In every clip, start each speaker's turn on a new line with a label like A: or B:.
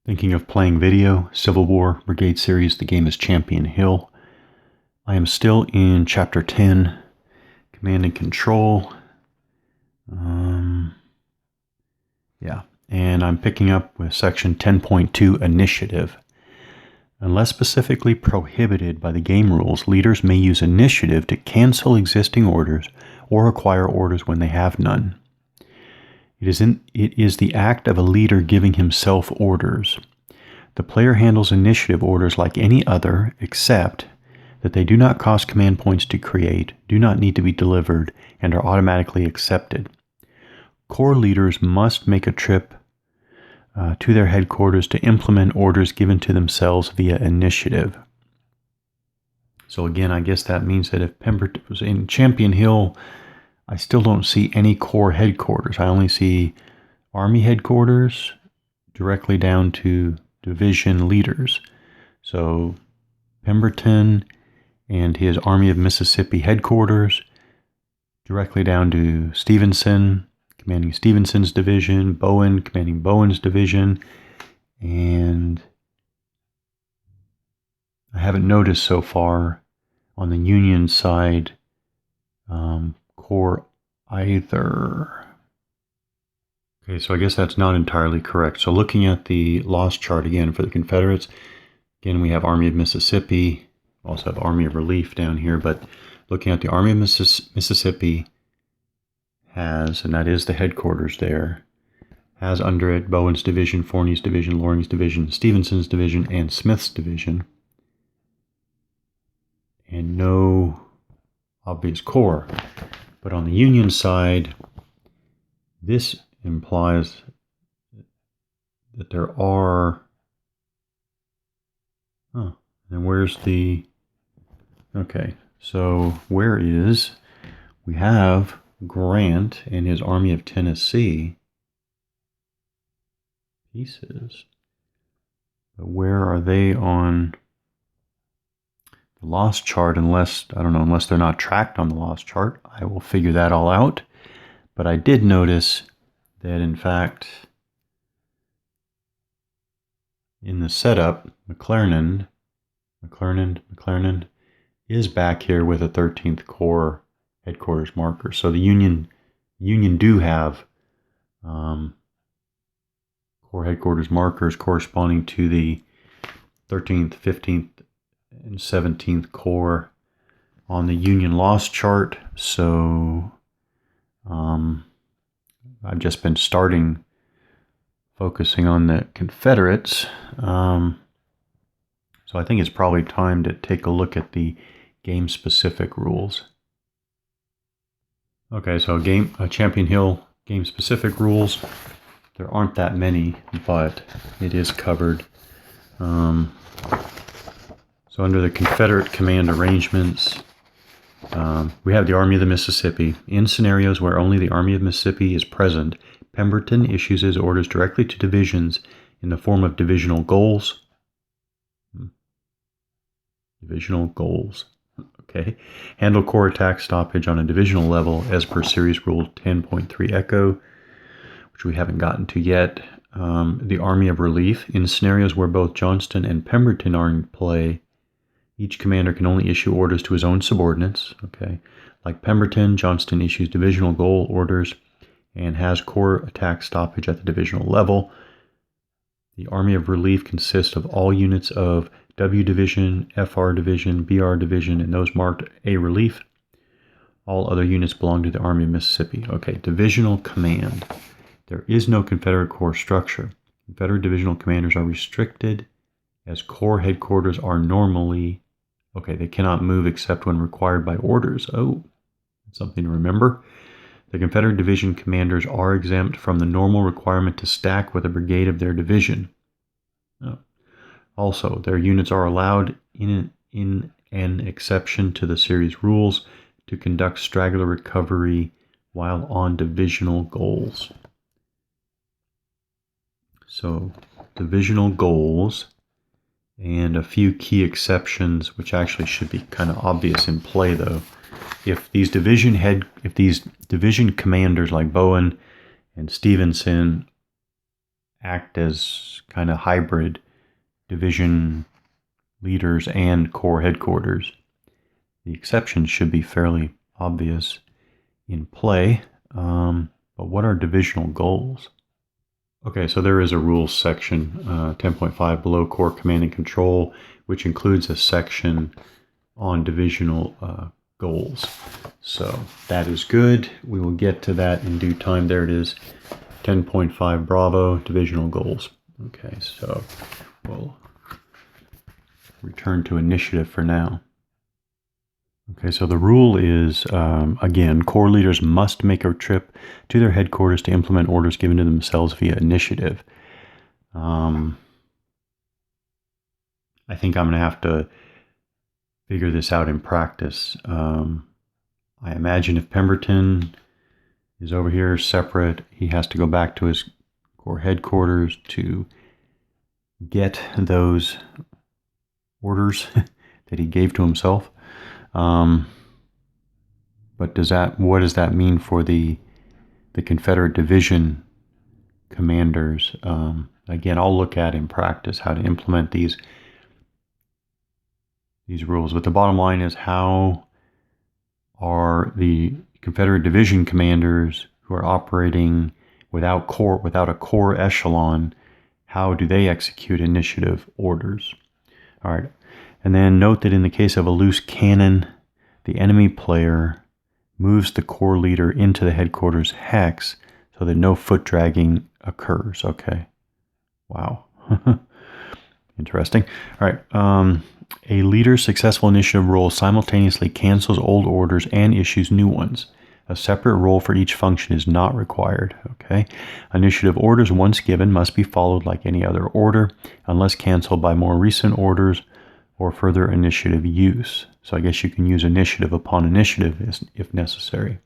A: Thinking of playing video, Civil War, Brigade series, the game is Champion Hill. I am still in Chapter 10, Command and Control. And I'm picking up with Section 10.2, Initiative. Unless specifically prohibited by the game rules, leaders may use initiative to cancel existing orders or acquire orders when they have none. It is the act of a leader giving himself orders. The player handles initiative orders like any other, except that they do not cost command points to create, do not need to be delivered, and are automatically accepted. Corps leaders must make a trip to their headquarters to implement orders given to themselves via initiative. So again, I guess that means that if Pemberton was in Champion Hill, I still don't see any Corps headquarters. I only see Army headquarters directly down to division leaders. So Pemberton and his Army of Mississippi headquarters, directly down to Stevenson, commanding Stevenson's division, Bowen commanding Bowen's division, and I haven't noticed so far on the Union side Corps either. Okay, so I guess that's not entirely correct. So looking at the loss chart again for the Confederates, again we have Army of Mississippi, also have Army of Relief down here, but looking at the Army of Mississippi has, and that is the headquarters there, has under it Bowen's division, Forney's division, Loring's division, Stevenson's division, and Smith's division, and no obvious Corps. But on the Union side, this implies that there are, and where's the, okay, so where is, we have Grant and his Army of Tennessee pieces, but where are they on the loss chart? Unless, I don't know, unless they're not tracked on the loss chart, I will figure that all out. But I did notice that in fact in the setup, McClernand is back here with a 13th Corps headquarters marker. So the Union do have Corps headquarters markers corresponding to the 13th, 15th, and 17th Corps on the Union loss chart. So I've just been focusing on the Confederates. So I think it's probably time to take a look at the game-specific rules. Okay, so Champion Hill game-specific rules. There aren't that many, but it is covered. So under the Confederate command arrangements, we have the Army of the Mississippi. In scenarios where only the Army of Mississippi is present, Pemberton issues his orders directly to divisions in the form of divisional goals. Divisional goals. Okay. Handle Corps attack stoppage on a divisional level as per Series Rule 10.3 Echo, which we haven't gotten to yet. The Army of Relief. In scenarios where both Johnston and Pemberton are in play, each commander can only issue orders to his own subordinates. Okay. Like Pemberton, Johnston issues divisional goal orders and has Corps attack stoppage at the divisional level. The Army of Relief consists of all units of W Division, FR Division, BR Division, and those marked A Relief. All other units belong to the Army of Mississippi. Okay, divisional command. There is no Confederate Corps structure. Confederate divisional commanders are restricted as Corps headquarters are normally, okay, they cannot move except when required by orders. Oh, that's something to remember. The Confederate division commanders are exempt from the normal requirement to stack with a brigade of their division. Oh. Also, their units are allowed, in an exception to the series rules, to conduct straggler recovery while on divisional goals. So, divisional goals and a few key exceptions, which actually should be kind of obvious in play though. If these division commanders like Bowen and Stevenson act as kind of hybrid division leaders and corps headquarters. The exceptions should be fairly obvious in play, but what are divisional goals? Okay, so there is a rules section, 10.5 below Corps Command and Control, which includes a section on divisional goals. So that is good. We will get to that in due time. There it is, 10.5 Bravo, divisional goals. Okay, so we'll return to initiative for now. Okay, so the rule is, again, Corps leaders must make a trip to their headquarters to implement orders given to themselves via initiative. I think I'm going to have to figure this out in practice. I imagine if Pemberton is over here separate, he has to go back to his Corps headquarters to get those orders that he gave to himself. But what does that mean for the Confederate division commanders? Again, I'll look at in practice how to implement these rules. But the bottom line is, how are the Confederate division commanders who are operating without a corps echelon, how do they execute initiative orders? All right. And then note that in the case of a loose cannon, the enemy player moves the corps leader into the headquarters hex so that no foot dragging occurs. Okay. Wow. Interesting. All right. A leader's successful initiative roll simultaneously cancels old orders and issues new ones. A separate roll for each function is not required. Okay. Initiative orders, once given, must be followed like any other order, unless canceled by more recent orders or further initiative use. So I guess you can use initiative upon initiative if necessary.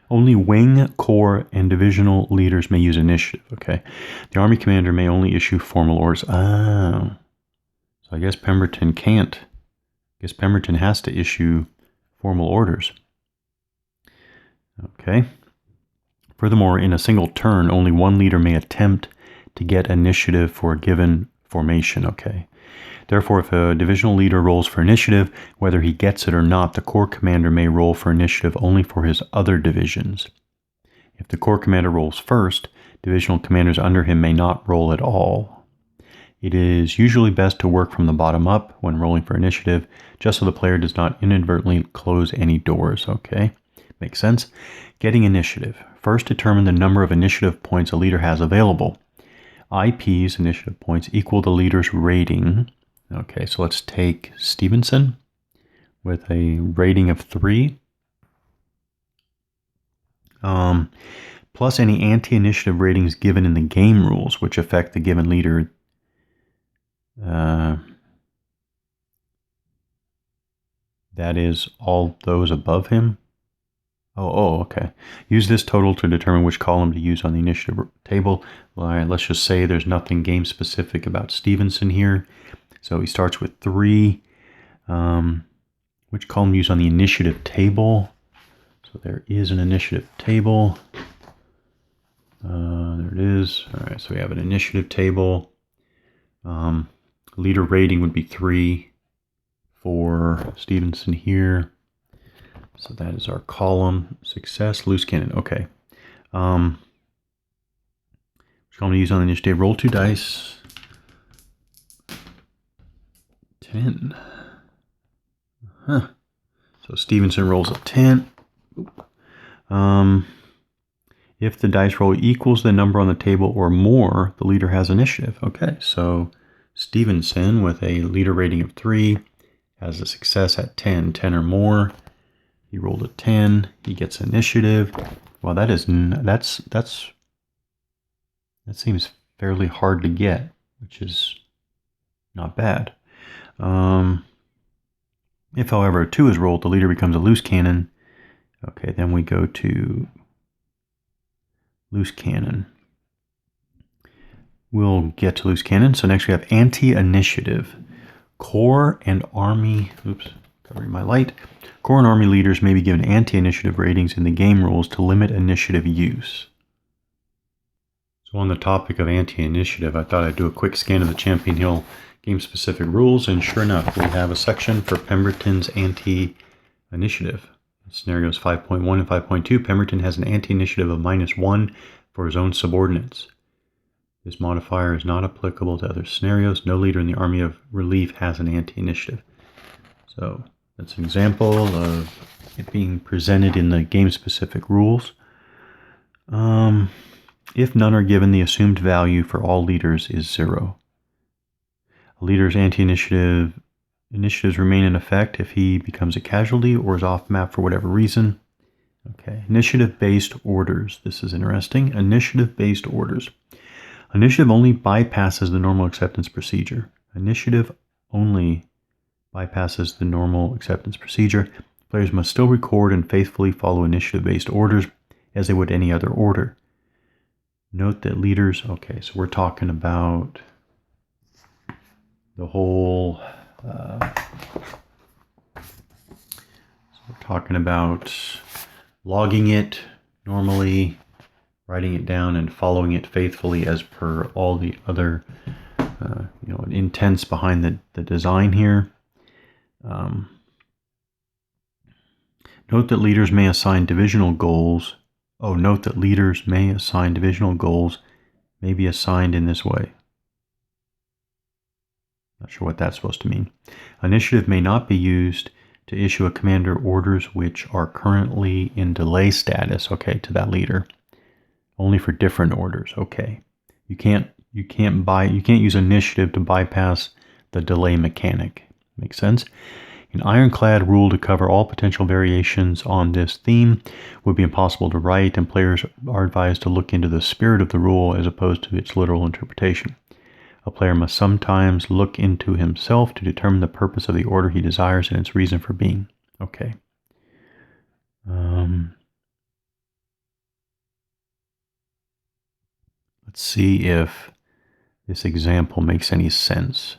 A: Only wing, corps, and divisional leaders may use initiative. Okay. The Army commander may only issue formal orders. Oh. So I guess Pemberton can't. I guess Pemberton has to issue formal orders. Okay. Furthermore, in a single turn, only one leader may attempt to get initiative for a given formation. Okay. Therefore, if a divisional leader rolls for initiative, whether he gets it or not, the corps commander may roll for initiative only for his other divisions. If the corps commander rolls first, divisional commanders under him may not roll at all. It is usually best to work from the bottom up when rolling for initiative, just so the player does not inadvertently close any doors. Okay, makes sense. Getting initiative. First, determine the number of initiative points a leader has available. IPs, initiative points, equal the leader's rating. Okay, so let's take Stevenson with a rating of 3. Plus any anti-initiative ratings given in the game rules, which affect the given leader. That is all those above him. Okay. Use this total to determine which column to use on the initiative table. All right, let's just say there's nothing game specific about Stevenson here. So he starts with 3. Which column to use on the initiative table? So there is an initiative table. There it is. All right, so we have an initiative table. Leader rating would be 3 for Stevenson here. So that is our column. Success, loose cannon. Okay. Which column to use on the initiative? Roll 2 dice. 10. So Stevenson rolls a 10. If the dice roll equals the number on the table or more, the leader has initiative. Okay, so Stevenson with a leader rating of 3 has a success at 10 or more. He rolled a 10. He gets initiative. Well, that seems fairly hard to get, which is not bad. If, however, a 2 is rolled, the leader becomes a loose cannon. Okay, then we go to loose cannon. We'll get to loose cannon. So next we have anti-initiative. Corps and Army, covering my light. Corps and Army leaders may be given anti-initiative ratings in the game rules to limit initiative use. So on the topic of anti-initiative, I thought I'd do a quick scan of the Champion Hill game-specific rules, and sure enough, we have a section for Pemberton's anti-initiative. Scenarios 5.1 and 5.2, Pemberton has an anti-initiative of -1 for his own subordinates. This modifier is not applicable to other scenarios. No leader in the Army of Relief has an anti-initiative. So that's an example of it being presented in the game-specific rules. If none are given, the assumed value for all leaders is 0. A leader's initiatives remain in effect if he becomes a casualty or is off map for whatever reason. Okay, initiative-based orders. This is interesting. Initiative-based orders. Initiative only bypasses the normal acceptance procedure. Initiative only bypasses the normal acceptance procedure. Players must still record and faithfully follow initiative-based orders as they would any other order. Note that leaders, okay, so we're talking about the whole, so we're talking about logging it normally, writing it down, and following it faithfully as per all the other, intents behind the design here. Note that leaders may assign divisional goals. Note that leaders may assign divisional goals may be assigned in this way. Not sure what that's supposed to mean. Initiative may not be used to issue a commander orders which are currently in delay status, okay, to that leader. Only for different orders, okay. You can't use initiative to bypass the delay mechanic. Makes sense? An ironclad rule to cover all potential variations on this theme would be impossible to write, and players are advised to look into the spirit of the rule as opposed to its literal interpretation. A player must sometimes look into himself to determine the purpose of the order he desires and its reason for being. Okay. Let's see if this example makes any sense.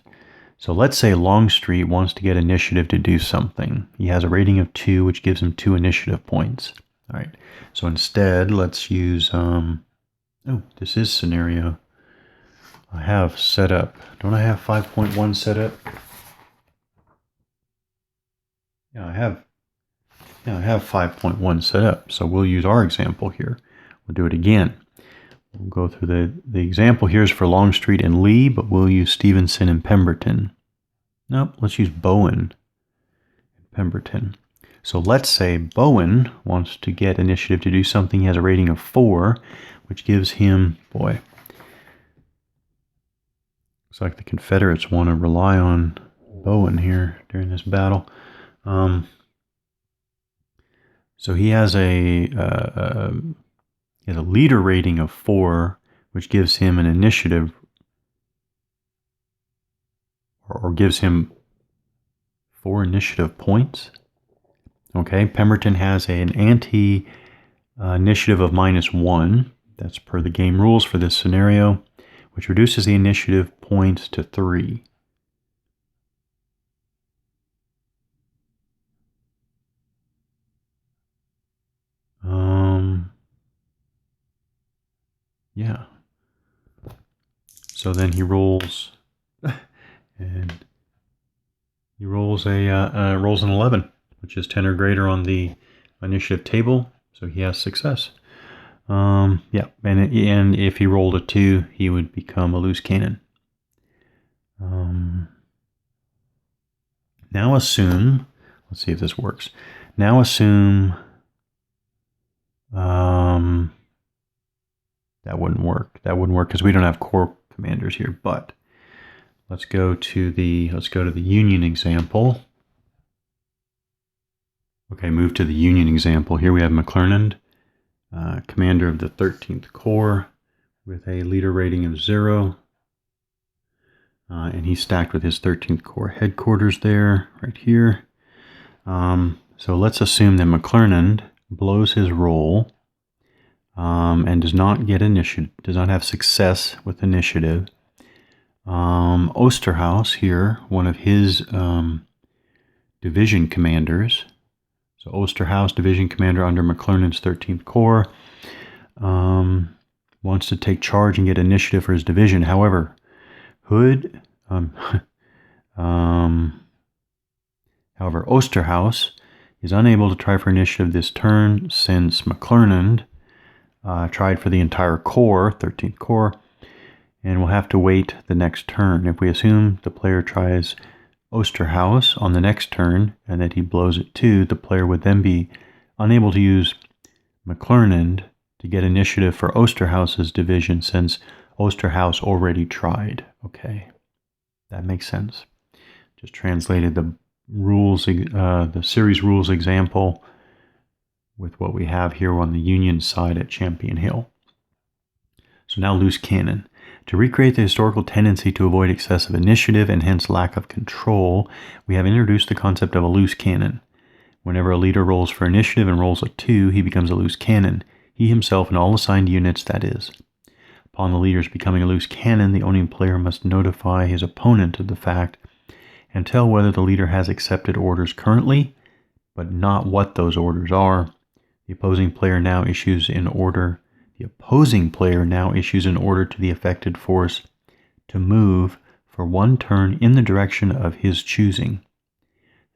A: So let's say Longstreet wants to get initiative to do something. He has a rating of 2, which gives him 2 initiative points. All right. So instead, let's use, this is scenario I have set up. Don't I have 5.1 set up? Yeah, I have 5.1 set up. So we'll use our example here. We'll do it again. We'll go through the example here is for Longstreet and Lee, but we'll use Stevenson and Pemberton. Nope, let's use Bowen and Pemberton. So let's say Bowen wants to get initiative to do something. He has a rating of 4, which gives him, boy, looks like the Confederates want to rely on Bowen here during this battle. So he has a leader rating of 4, which gives him an initiative, or gives him 4 initiative points. Okay, Pemberton has an anti-initiative of -1. That's per the game rules for this scenario, which reduces the initiative points to 3. Yeah. So then he rolls, and he rolls rolls an 11, which is 10 or greater on the initiative table. So he has success. Yeah, and if he rolled a 2, he would become a loose cannon. Now assume, let's see if this works. Now assume, that wouldn't work. That wouldn't work because we don't have corps commanders here. But let's go to the Union example. Okay, move to the Union example. Here we have McClernand, commander of the 13th Corps, with a leader rating of 0. And he's stacked with his 13th Corps headquarters there, right here. So let's assume that McClernand blows his roll and does not get initiative, does not have success with initiative. Osterhaus here, one of his division commanders. So Osterhaus, division commander under McClernand's 13th Corps, wants to take charge and get initiative for his division. However, Hood, however, Osterhaus is unable to try for initiative this turn since McClernand tried for the entire Corps, 13th Corps, and will have to wait the next turn. If we assume the player tries Osterhaus on the next turn and that he blows it too, the player would then be unable to use McClernand to get initiative for Osterhaus's division since Osterhaus already tried. Okay, that makes sense. Just translated the rules, the series rules example with what we have here on the Union side at Champion Hill. So now loose cannon. To recreate the historical tendency to avoid excessive initiative and hence lack of control, we have introduced the concept of a loose cannon. Whenever a leader rolls for initiative and rolls a 2, he becomes a loose cannon. He himself and all assigned units, that is. Upon the leader's becoming a loose cannon, the owning player must notify his opponent of the fact and tell whether the leader has accepted orders currently, but not what those orders are. The opposing player now issues an order to the affected force to move for one turn in the direction of his choosing.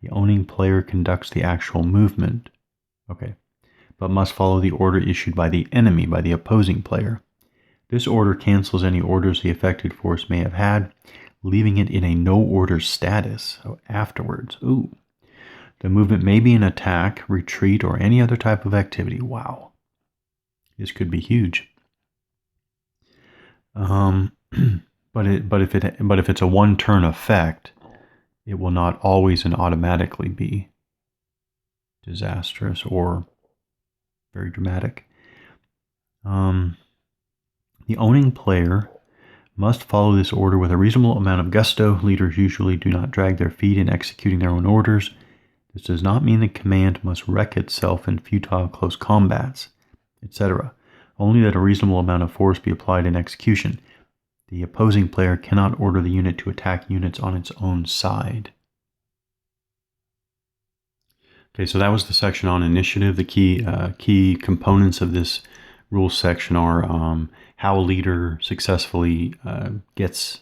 A: The owning player conducts the actual movement, but must follow the order issued by the enemy, by the opposing player. This order cancels any orders the affected force may have had, leaving it in a no-order status afterwards. The movement may be an attack, retreat, or any other type of activity. Wow. This could be huge. But if it's a one-turn effect, it will not always and automatically be disastrous or very dramatic. The owning player must follow this order with a reasonable amount of gusto. Leaders usually do not drag their feet in executing their own orders. This does not mean the command must wreck itself in futile close combats, etc. Only that a reasonable amount of force be applied in execution. The opposing player cannot order the unit to attack units on its own side. Okay, so that was the section on initiative. The key components of this rules section are how a leader successfully gets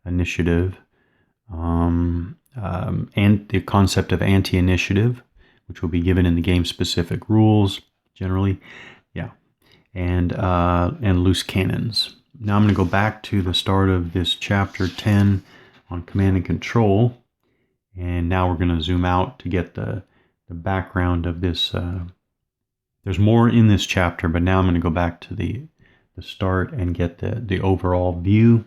A: initiative, and the concept of anti-initiative, which will be given in the game-specific rules generally, and loose cannons. Now I'm going to go back to the start of this chapter 10 on command and control, and now we're going to zoom out to get the background of this. There's more in this chapter, but now I'm going to go back to the start and get the overall view.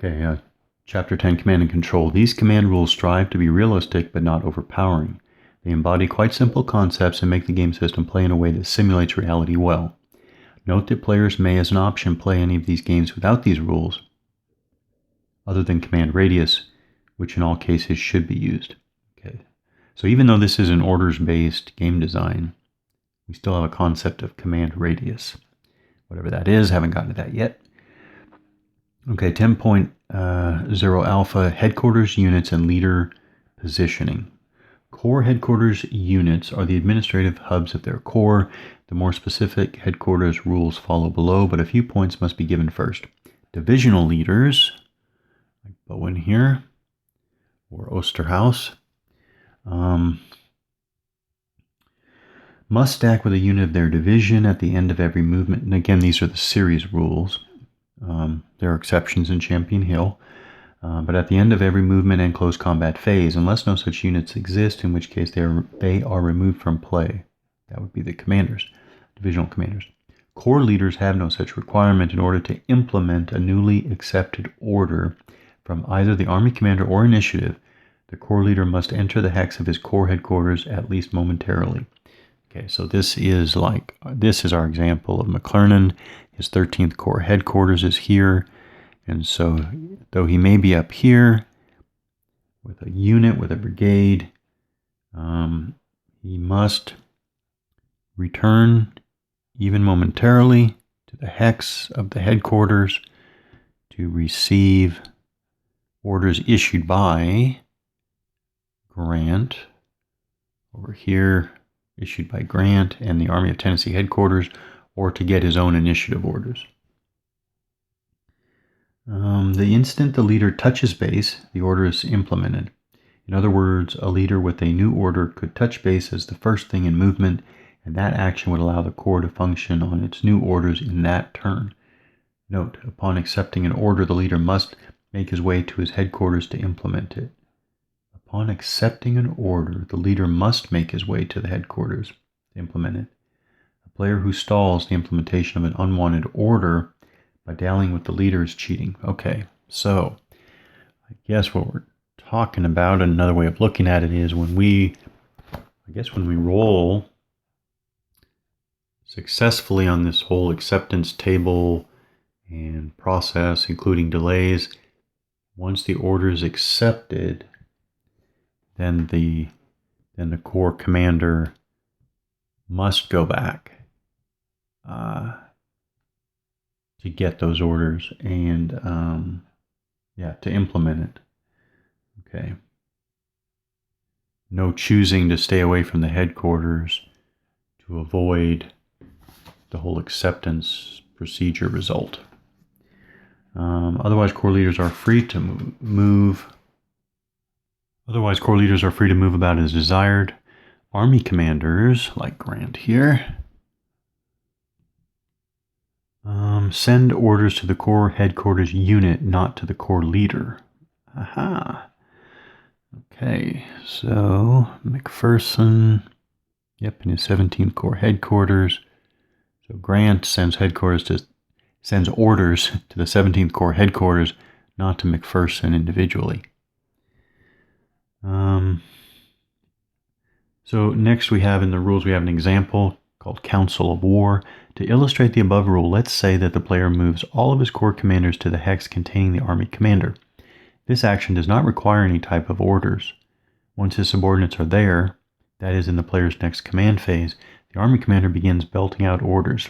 A: Okay, Chapter 10, Command and Control. These command rules strive to be realistic but not overpowering. They embody quite simple concepts and make the game system play in a way that simulates reality well. Note that players may, as an option, play any of these games without these rules, other than command radius, which in all cases should be used. Okay. So even though this is an orders-based game design, we still have a concept of command radius. Whatever that is, haven't gotten to that yet. Okay, 10.0 alpha, headquarters units and leader positioning. Corps headquarters units are the administrative hubs of their corps. The more specific headquarters rules follow below, but a few points must be given first. Divisional leaders, like Bowen here, or Osterhaus, must stack with a unit of their division at the end of every movement. And again, these are the series rules. There are exceptions in Champion Hill. But at the end of every movement and close combat phase, unless no such units exist, in which case they are removed from play. That would be the commanders, divisional commanders. Corps leaders have no such requirement. In order to implement a newly accepted order from either the army commander or initiative, the corps leader must enter the hex of his corps headquarters at least momentarily. Okay, so this is our example of McClernand. His 13th Corps headquarters is here. And so, though he may be up here with a unit, with a brigade, he must return, even momentarily, to the hex of the headquarters to receive orders issued by Grant over here. issued by Grant and the Army of Tennessee headquarters, or to get his own initiative orders. The instant the leader touches base, the order is implemented. In other words, a leader with a new order could touch base as the first thing in movement, and that action would allow the Corps to function on its new orders in that turn. Note, upon accepting an order, the leader must make his way to his headquarters to implement it. Upon accepting an order, the leader must make his way to the headquarters to implement it. A player who stalls the implementation of an unwanted order by dallying with the leader is cheating. Okay, so I guess what we're talking about, another way of looking at it is when we roll successfully on this whole acceptance table and process, including delays, once the order is accepted, then the Corps commander must go back to get those orders and to implement it. Okay. No choosing to stay away from the headquarters to avoid the whole acceptance procedure result. Otherwise, Corps leaders are free to move. Otherwise, Corps leaders are free to move about as desired. Army commanders, like Grant here, send orders to the Corps headquarters unit, not to the Corps leader. Aha. Okay, so McPherson, in his 17th Corps headquarters. So Grant sends orders to the 17th Corps headquarters, not to McPherson individually. So next we have in the rules, we have an example called Council of War. To illustrate the above rule, let's say that the player moves all of his Corps commanders to the hex containing the Army commander. This action does not require any type of orders. Once his subordinates are there, that is in the player's next command phase, the Army commander begins belting out orders.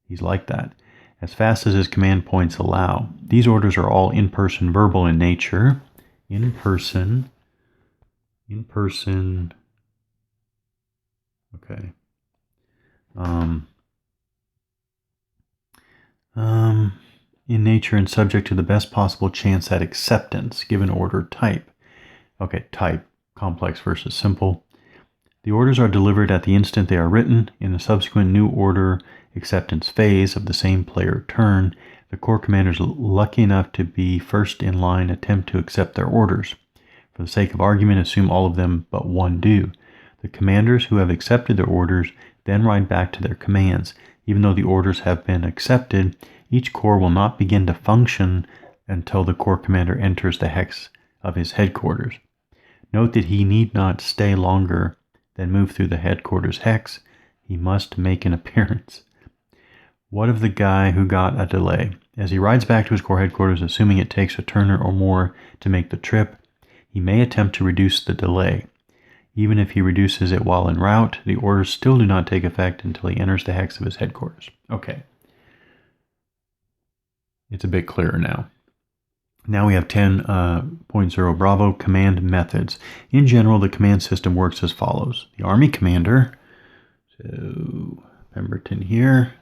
A: He's like that, as fast as his command points allow. These orders are all in-person verbal in nature. In-person. Okay. In nature and subject to the best possible chance at acceptance, given order type. Okay, type, complex versus simple. The orders are delivered at the instant they are written. In the subsequent new order acceptance phase of the same player turn, the Corps commanders lucky enough to be first in line attempt to accept their orders. For the sake of argument, assume all of them but one do. The commanders who have accepted their orders then ride back to their commands. Even though the orders have been accepted, each Corps will not begin to function until the Corps commander enters the hex of his headquarters. Note that he need not stay longer than move through the headquarters hex. He must make an appearance. What of the guy who got a delay? As he rides back to his Corps headquarters, assuming it takes a turn or more to make the trip, he may attempt to reduce the delay. Even if he reduces it while en route, the orders still do not take effect until he enters the hex of his headquarters. Okay. It's a bit clearer now. Now we have 10.0 Bravo command methods. In general, the command system works as follows. The Army commander, so Pemberton here.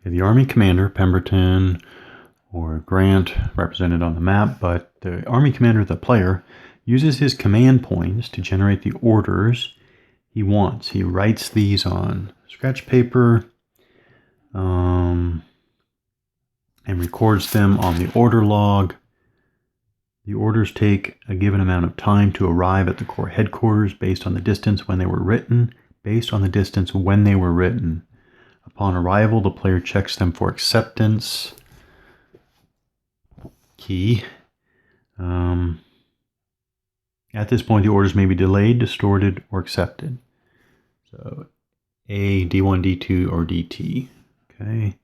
A: Okay, the Army commander, Pemberton or Grant, represented on the map, but the Army commander, the player, uses his command points to generate the orders he wants. He writes these on scratch paper and records them on the order log. The orders take a given amount of time to arrive at the Corps headquarters based on the distance when they were written. Upon arrival, the player checks them for acceptance. Key. At this point, the orders may be delayed, distorted, or accepted. So A, D1, D2, or DT. Okay.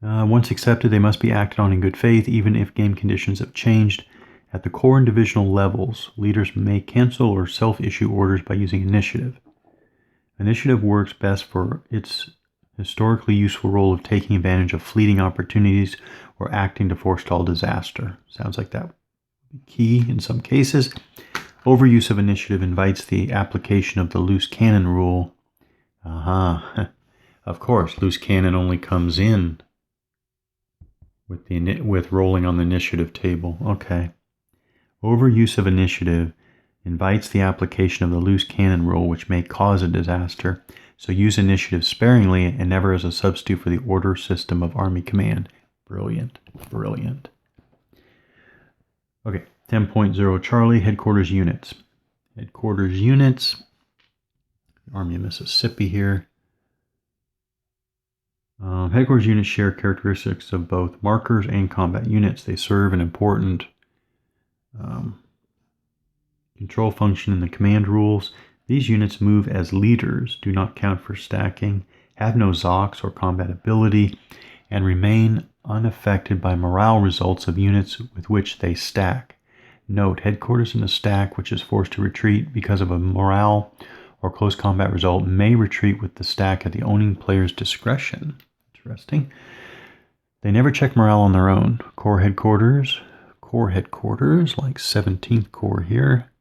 A: Once accepted, they must be acted on in good faith, even if game conditions have changed. At the Corps and divisional levels, leaders may cancel or self-issue orders by using initiative. Initiative works best for its historically useful role of taking advantage of fleeting opportunities or acting to forestall disaster. Sounds like that would key in some cases. Overuse of initiative invites the application of the loose cannon rule. Of course, loose cannon only comes in with rolling on the initiative table. Okay. Overuse of initiative invites the application of the loose cannon rule, which may cause a disaster. So use initiative sparingly and never as a substitute for the order system of Army command. Brilliant. Brilliant. Okay, 10.0 Charlie, headquarters units. Headquarters units. Army of Mississippi here. Headquarters units share characteristics of both markers and combat units. They serve an important control function in the command rules. These units move as leaders, do not count for stacking, have no ZOCs or combat ability, and remain unaffected by morale results of units with which they stack. Note, headquarters in a stack which is forced to retreat because of a morale or close combat result may retreat with the stack at the owning player's discretion. Interesting. They never check morale on their own. Corps headquarters, like 17th Corps here.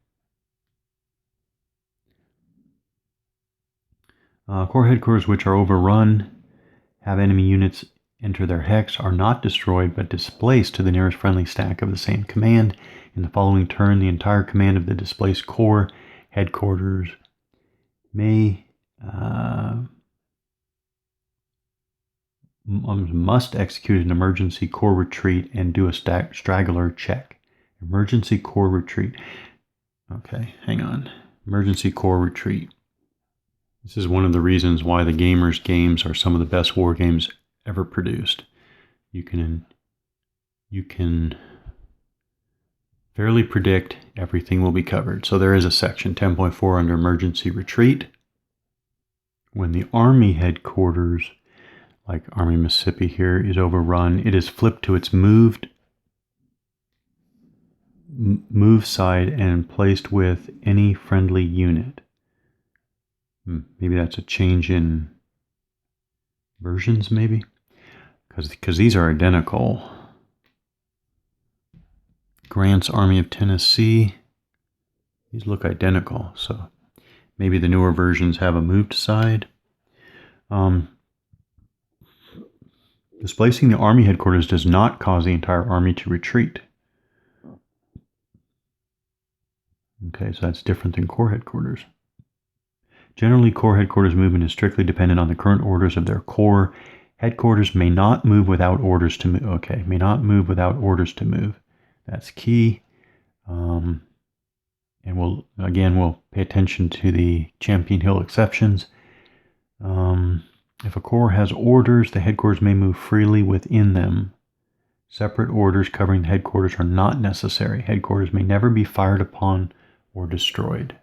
A: Corps headquarters which are overrun, have enemy units enter their hex, are not destroyed but displaced to the nearest friendly stack of the same command. In the following turn, the entire command of the displaced Corps headquarters must execute an emergency Corps retreat and do a straggler check. Emergency Corps retreat. Okay, hang on. Emergency Corps retreat. This is one of the reasons why the Gamers games are some of the best war games ever produced. You can fairly predict everything will be covered. So there is a section 10.4 under emergency retreat. When the Army headquarters, like Army Mississippi here, is overrun, it is flipped to its move side and placed with any friendly unit. Maybe that's a change in versions, maybe? Because these are identical. Grant's Army of Tennessee. These look identical, so maybe the newer versions have a moved side. Displacing the Army headquarters does not cause the entire Army to retreat. Okay, so that's different than Corps headquarters. Generally, Corps headquarters movement is strictly dependent on the current orders of their Corps. Headquarters may not move without orders to move. Okay, may not move without orders to move. That's key. And we'll pay attention to the Champion Hill exceptions. If a Corps has orders, the headquarters may move freely within them. Separate orders covering the headquarters are not necessary. Headquarters may never be fired upon or destroyed.